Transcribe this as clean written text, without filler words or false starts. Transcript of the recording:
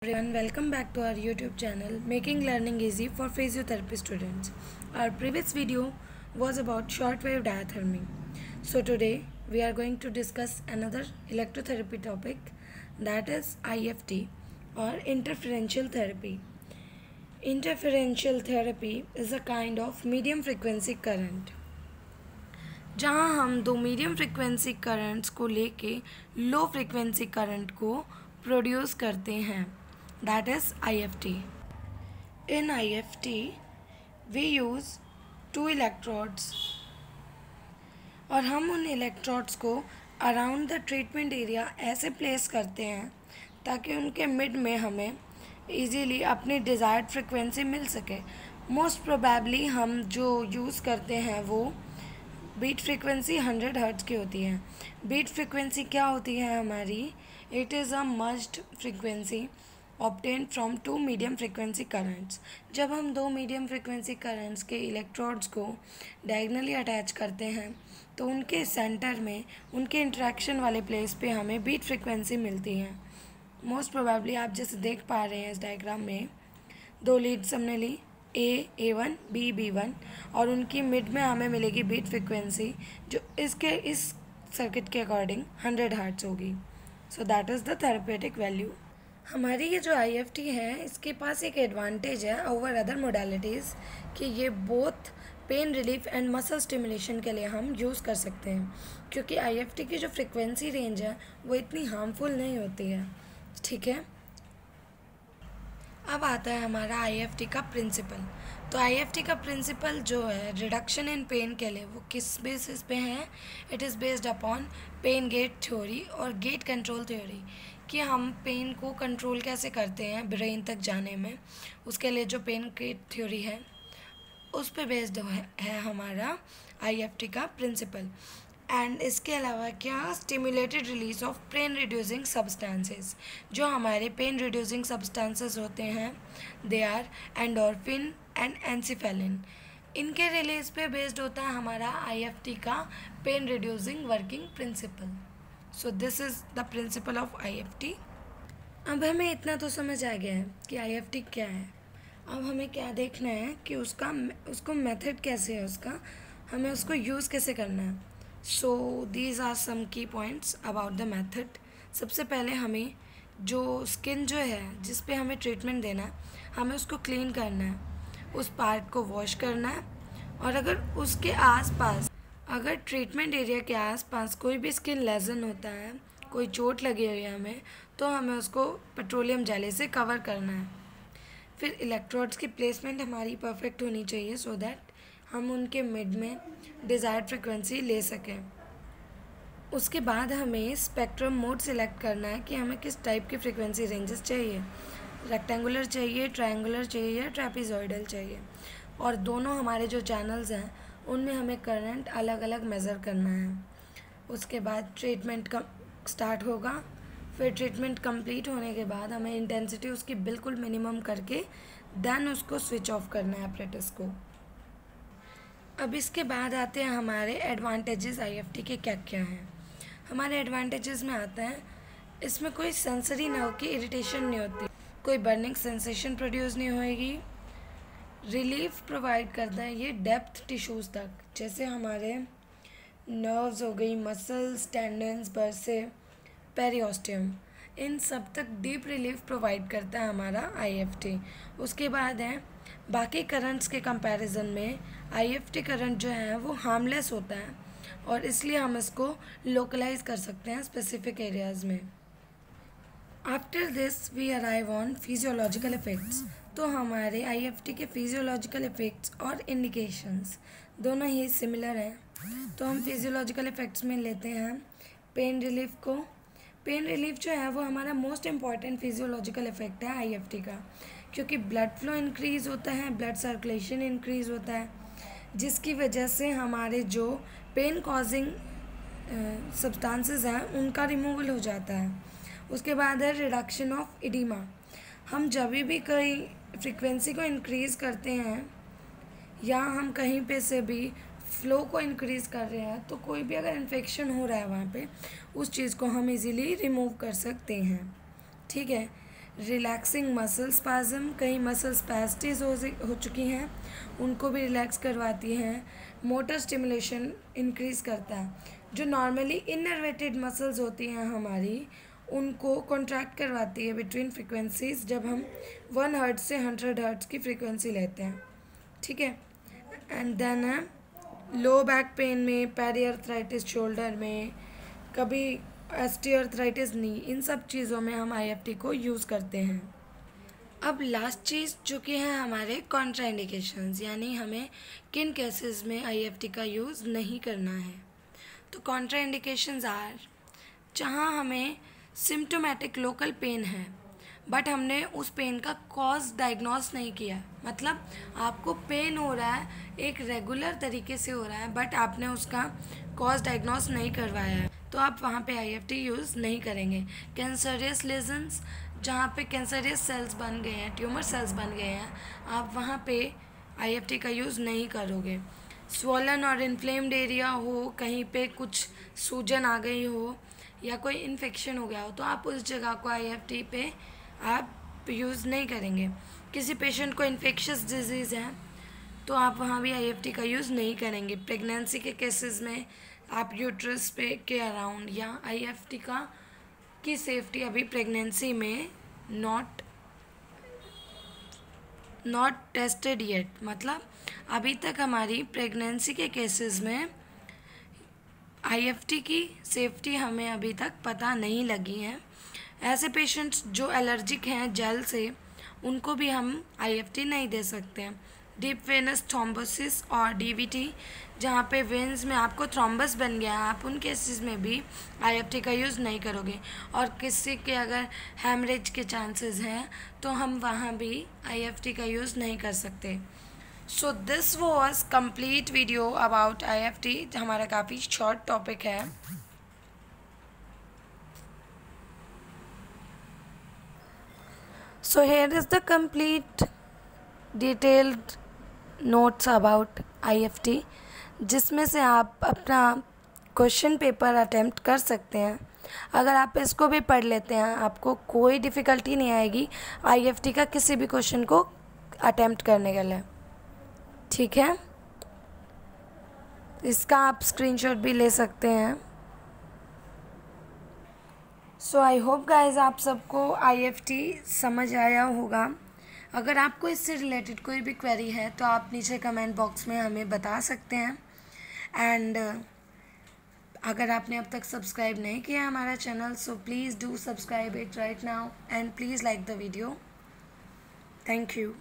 Everyone, welcome back to our YouTube channel Making Learning Easy for Physiotherapy Students. Our previous video was about shortwave diathermy. So today we are going to discuss another electrotherapy topic, that is IFT or interferential therapy. Interferential therapy is a kind of medium frequency current जहाँ हम दो medium frequency currents को लेके low frequency current को produce करते हैं, that is IFT. In IFT we use two electrodes और हम उन इलेक्ट्रोड्स को अराउंड द ट्रीटमेंट एरिया ऐसे प्लेस करते हैं ताकि उनके मिड में हमें इजीली अपनी डिज़ायर्ड फ्रिक्वेंसी मिल सके. मोस्ट प्रोबेबली हम जो यूज़ करते हैं वो बीट फ्रिक्वेंसी 100 हर्ट्ज़ की होती है. बीट फ्रिक्वेंसी क्या होती है हमारी? It is a merged frequency obtained from two medium frequency currents. जब हम दो मीडियम फ्रिक्वेंसी करंट्स के इलेक्ट्रोड्स को डायगनली अटैच करते हैं तो उनके सेंटर में उनके इंटरेक्शन वाले प्लेस पे हमें बीट फ्रिक्वेंसी मिलती है. मोस्ट प्रोबेबली आप जैसे देख पा रहे हैं इस डायग्राम में दो लीड्स हमने ली, A1 B1, और उनकी मिड में हमें मिलेगी बीट फ्रिक्वेंसी जो इस सर्किट के अकॉर्डिंग 100 हर्ट्ज़ होगी. So that is the therapeutic value. हमारी ये जो IFT है इसके पास एक एडवांटेज है ओवर अदर मोडालिटीज़ कि ये both pain relief and muscle stimulation के लिए हम यूज़ कर सकते हैं, क्योंकि IFT की जो फ्रिक्वेंसी रेंज है वो इतनी हार्मफुल नहीं होती है. ठीक है, अब आता है हमारा IFT का प्रिंसिपल. तो IFT का प्रिंसिपल जो है रिडक्शन इन पेन के लिए वो किस बेसिस पे है? It is based upon pain gate theory और गेट कंट्रोल थ्योरी, कि हम पेन को कंट्रोल कैसे करते हैं ब्रेन तक जाने में. उसके लिए जो पेन गेट थ्योरी है उस पे बेस्ड है हमारा IFT का प्रिंसिपल. एंड इसके अलावा क्या, stimulated release of pain reducing substances. जो हमारे पेन रिड्यूसिंग सब्सटेंसेस होते हैं they are endorphin and enkephalin. इनके रिलीज पे बेस्ड होता है हमारा IFT का pain reducing working principle. So this is the principle of IFT. अब हमें इतना तो समझ आ गया है कि IFT क्या है. अब हमें क्या देखना है कि उसको मेथड कैसे है, हमें उसको यूज़ कैसे करना है. सो दीज आर सम की पॉइंट्स अबाउट द मेथड. सबसे पहले हमें जो स्किन जो है जिस पे हमें ट्रीटमेंट देना है हमें उसको क्लीन करना है, उस पार्ट को वॉश करना है. और अगर उसके आसपास, अगर ट्रीटमेंट एरिया के आसपास कोई भी स्किन लेजन होता है, कोई चोट लगी हुई है हमें, तो हमें उसको पेट्रोलियम जेली से कवर करना है. फिर इलेक्ट्रोड्स की प्लेसमेंट हमारी परफेक्ट होनी चाहिए सो दैट हम उनके मिड में डिज़ायर्ड फ्रिक्वेंसी ले सकें. उसके बाद हमें स्पेक्ट्रम मोड सिलेक्ट करना है कि हमें किस टाइप की फ्रिक्वेंसी रेंजेस चाहिए. रेक्टेंगुलर चाहिए, ट्रायंगुलर चाहिए या ट्रेपेजॉइडल चाहिए. और दोनों हमारे जो चैनल्स हैं उनमें हमें करंट अलग अलग मेज़र करना है. उसके बाद ट्रीटमेंट का स्टार्ट होगा. फिर ट्रीटमेंट कंप्लीट होने के बाद हमें इंटेंसिटी उसकी बिल्कुल मिनिमम करके देन उसको स्विच ऑफ करना है एपरेटस को. अब इसके बाद आते हैं हमारे एडवांटेजेस IFT के क्या क्या हैं. हमारे एडवांटेजेस में आता है इसमें कोई सेंसरी नर्व की इरिटेशन नहीं होती, कोई बर्निंग सेंसेशन प्रोड्यूस नहीं होएगी. रिलीफ प्रोवाइड करता है ये डेप्थ टिश्यूज़ तक, जैसे हमारे नर्व्स हो गई, मसल्स, टेंडन्स, बर्से, पेरियोस्टियम, इन सब तक डीप रिलीफ प्रोवाइड करता है हमारा IFT. उसके बाद है बाकी करंट्स के कंपैरिजन में IFT करंट जो है वो हार्मलेस होता है और इसलिए हम इसको लोकलाइज कर सकते हैं स्पेसिफिक एरियाज़ में. After this we arrive on physiological effects. तो हमारे IFT के फिजियोलॉजिकल इफ़ेक्ट्स और इंडिकेशंस दोनों ही सिमिलर हैं. तो हम फिजियोलॉजिकल इफ़ेक्ट्स में लेते हैं पेन रिलीफ को. पेन रिलीफ जो है वो हमारा मोस्ट इम्पॉर्टेंट फिजियोलॉजिकल इफ़ेक्ट है IFT का, क्योंकि ब्लड फ्लो इंक्रीज़ होता है, ब्लड सर्कुलेशन इंक्रीज़ होता है, जिसकी वजह से हमारे जो पेन कॉजिंग सब्सटेंसेस हैं उनका रिमूवल हो जाता है. उसके बाद है रिडक्शन ऑफ इडीमा. हम जब भी कोई फ्रिक्वेंसी को इंक्रीज़ करते हैं या हम कहीं पे से भी फ्लो को इंक्रीज़ कर रहे हैं तो कोई भी अगर इन्फेक्शन हो रहा है वहाँ पे उस चीज़ को हम इजीली रिमूव कर सकते हैं. ठीक है, रिलैक्सिंग मसल स्पाज्म, कई मसल स्पैस्टीज हो चुकी हैं उनको भी रिलैक्स करवाती हैं। मोटर स्टिमुलेशन इंक्रीज़ करता है। जो नॉर्मली इनर्वेटेड मसल्स होती हैं हमारी, उनको कॉन्ट्रैक्ट करवाती है बिटवीन फ्रिक्वेंसीज, जब हम 1 हर्ट्ज से 100 हर्ट्ज की फ्रिक्वेंसी लेते हैं, ठीक है। एंड देन है लो बैक पेन में, पेरी आर्थराइटिस शोल्डर में, कभी ऑस्टियोआर्थराइटिस नी, इन सब चीज़ों में हम IFT को यूज़ करते हैं। अब लास्ट चीज़ जो कि है हमारे कॉन्ट्राइंडिकेशंस, यानी हमें किन केसेस में IFT का यूज़ नहीं करना है। तो कॉन्ट्राइंडिकेशंस आर, जहाँ हमें सिम्टोमेटिक लोकल पेन है बट हमने उस पेन का कॉज डायग्नोस नहीं किया, मतलब आपको पेन हो रहा है, एक रेगुलर तरीके से हो रहा है बट आपने उसका कॉज डायग्नोस नहीं करवाया है, तो आप वहाँ पे IFT यूज़ नहीं करेंगे। कैंसरियस लेजन्स, जहाँ पे कैंसरियस सेल्स बन गए हैं, ट्यूमर सेल्स बन गए हैं, आप वहाँ पे IFT का यूज़ नहीं करोगे। स्वॉलन और इन्फ्लेम्ड एरिया हो, कहीं पे कुछ सूजन आ गई हो या कोई इन्फेक्शन हो गया हो, तो आप उस जगह को IFT पे आप यूज़ नहीं करेंगे। किसी पेशेंट को इन्फेक्शियस डिजीज़ है तो आप वहाँ भी IFT का यूज़ नहीं करेंगे। प्रेगनेंसी के केसेस में आप यूट्रस पे के अराउंड या IFT की सेफ्टी अभी प्रेगनेंसी में नॉट टेस्टेड येट, मतलब अभी तक हमारी प्रेगनेंसी के केसेस में IFT की सेफ्टी हमें अभी तक पता नहीं लगी है। ऐसे पेशेंट्स जो एलर्जिक हैं जेल से, उनको भी हम IFT नहीं दे सकते हैं। डीप वेनस थ्रोम्बोसिस और DVT, जहाँ पे वेन्स में आपको थ्रोम्बस बन गया है, आप उन केसेस में भी IFT का यूज़ नहीं करोगे। और किसी के अगर हैमरेज के चांसेस हैं तो हम वहाँ भी IFT का यूज़ नहीं कर सकते। So this was complete video about IFT। हमारा काफ़ी शॉर्ट टॉपिक है। So here is the complete detailed notes about IFT, जिसमें से आप अपना क्वेश्चन पेपर अटेम्प्ट कर सकते हैं। अगर आप इसको भी पढ़ लेते हैं, आपको कोई डिफ़िकल्टी नहीं आएगी IFT का किसी भी क्वेश्चन को अटेम्प्ट करने के लिए, ठीक है। इसका आप स्क्रीनशॉट भी ले सकते हैं। सो आई होप गाइज आप सबको IFT समझ आया होगा। अगर आपको इससे रिलेटेड कोई भी क्वेरी है तो आप नीचे कमेंट बॉक्स में हमें बता सकते हैं। एंड अगर आपने अब तक सब्सक्राइब नहीं किया हमारा channel, so please do subscribe it right now and please like the video. Thank you.